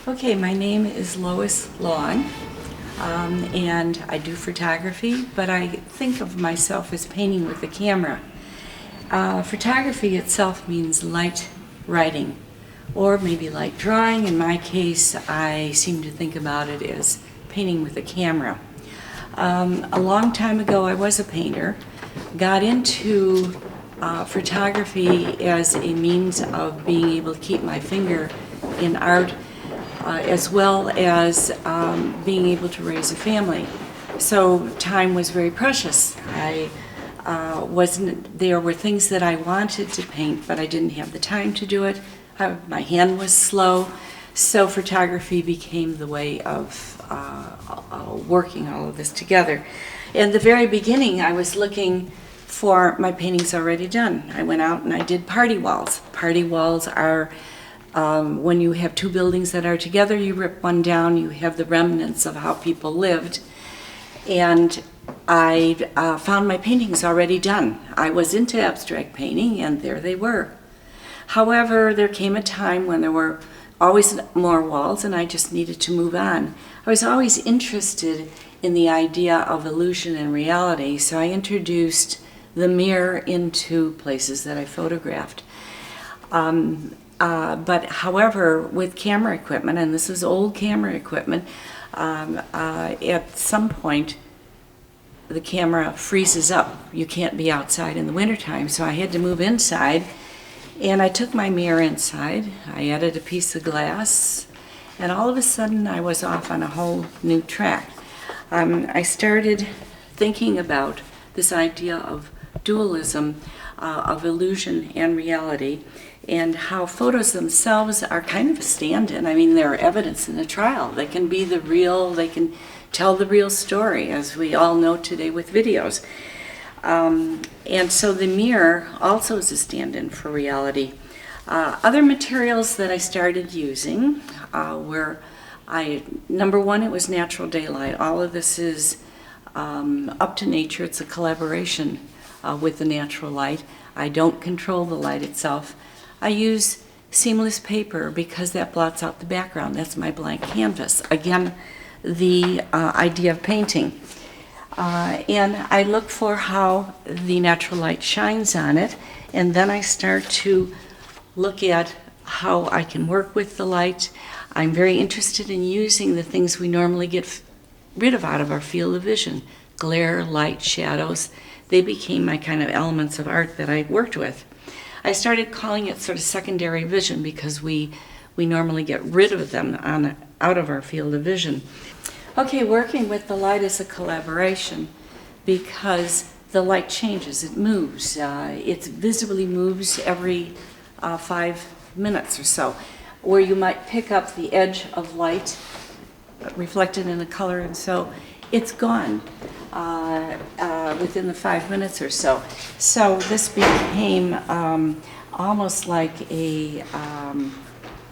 Okay, my name is Lois Long, and I do photography, but I think of myself as painting with the camera. Photography itself means light writing, or maybe light drawing. In my case, I seem to think about it as painting with a camera. A long time ago, I was a painter, got into photography as a means of being able to keep my finger in art, as well as being able to raise a family. So time was very precious. There were things that I wanted to paint, but I didn't have the time to do it. My hand was slow, so photography became the way of working all of this together. In the very beginning, I was looking for my paintings already done. I went out and I did party walls. Party walls are when you have two buildings that are together, you rip one down, you have the remnants of how people lived. And I found my paintings already done. I was into abstract painting, and there they were. However, there came a time when there were always more walls, and I just needed to move on. I was always interested in the idea of illusion and reality, so I introduced the mirror into places that I photographed. But however, with camera equipment, and this is old camera equipment, at some point the camera freezes up. You can't be outside in the wintertime, so I had to move inside, and I took my mirror inside, I added a piece of glass, and all of a sudden I was off on a whole new track. I started thinking about this idea of dualism, of illusion and reality, and how photos themselves are kind of a stand-in. I mean, they're evidence in a trial. They can be the real, they can tell the real story, as we all know today with videos. And so the mirror also is a stand-in for reality. Other materials that I started using were, number one, it was natural daylight. All of this is up to nature. It's a collaboration with the natural light. I don't control the light itself. I use seamless paper because that blots out the background. That's my blank canvas. Again, the idea of painting. And I look for how the natural light shines on it, and then I start to look at how I can work with the light. I'm very interested in using the things we normally get rid of out of our field of vision. Glare, light, shadows. They became my kind of elements of art that I worked with. I started calling it sort of secondary vision because we normally get rid of them out of our field of vision. Okay, working with the light is a collaboration because the light changes, it moves. It visibly moves every 5 minutes or so, where you might pick up the edge of light reflected in the color, and so it's gone within the 5 minutes or so. So this became almost like a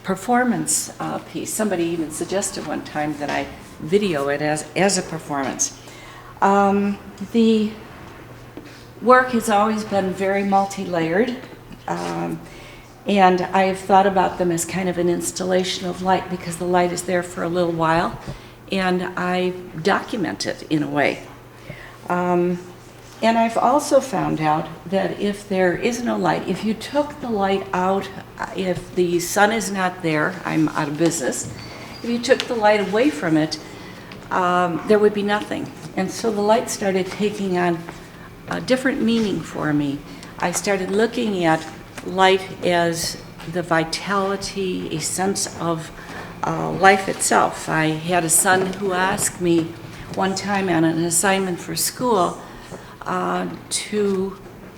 performance piece. Somebody even suggested one time that I video it as a performance. The work has always been very multi-layered, and I've thought about them as kind of an installation of light because the light is there for a little while, and I document it in a way. And I've also found out that if there is no light, if you took the light out, if the sun is not there, I'm out of business. If you took the light away from it, there would be nothing. And so the light started taking on a different meaning for me. I started looking at light as the vitality, a sense of life itself. I had a son who asked me one time on an assignment for school to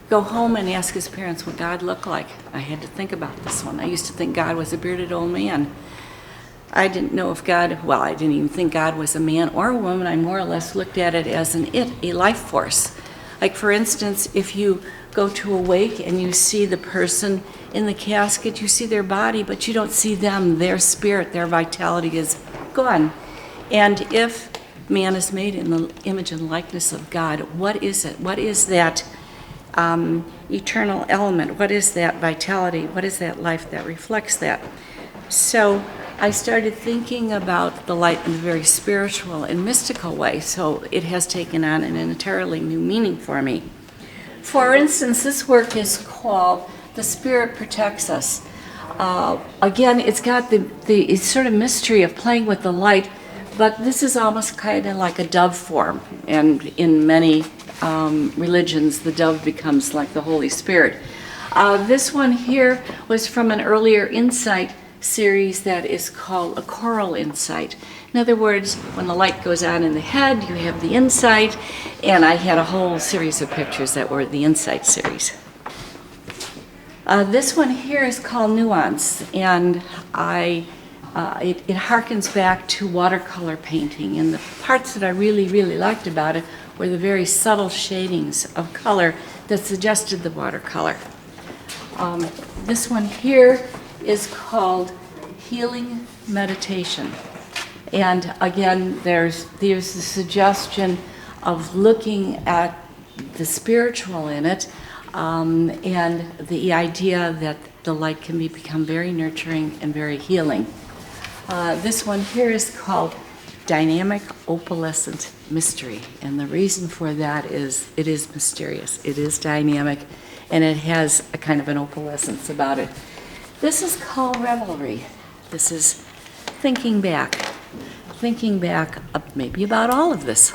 go home and ask his parents what God looked like. I had to think about this one. I used to think God was a bearded old man. I didn't know if God, well, I didn't even think God was a man or a woman. I more or less looked at it as a life force. Like, for instance, if you go to a wake and you see the person in the casket, you see their body, but you don't see them, their spirit, their vitality is gone. And if man is made in the image and likeness of God, what is it? What is that eternal element? What is that vitality? What is that life that reflects that? So I started thinking about the light in a very spiritual and mystical way, so it has taken on an entirely new meaning for me. For instance, this work is called The Spirit Protects Us. Again, it's got the sort of mystery of playing with the light, but this is almost kind of like a dove form, and in many religions, the dove becomes like the Holy Spirit. This one here was from an earlier insight series that is called a choral insight. In other words, when the light goes on in the head, you have the insight, and I had a whole series of pictures that were the insight series. This one here is called Nuance, and it harkens back to watercolor painting, and the parts that I really, really liked about it were the very subtle shadings of color that suggested the watercolor. This one here is called Healing Meditation. And again, there's the suggestion of looking at the spiritual in it, and the idea that the light can become very nurturing and very healing. This one here is called Dynamic Opalescent Mystery, and the reason for that is it is mysterious, it is dynamic, and it has a kind of an opalescence about it. This is called Revelry. This is thinking back maybe about all of this.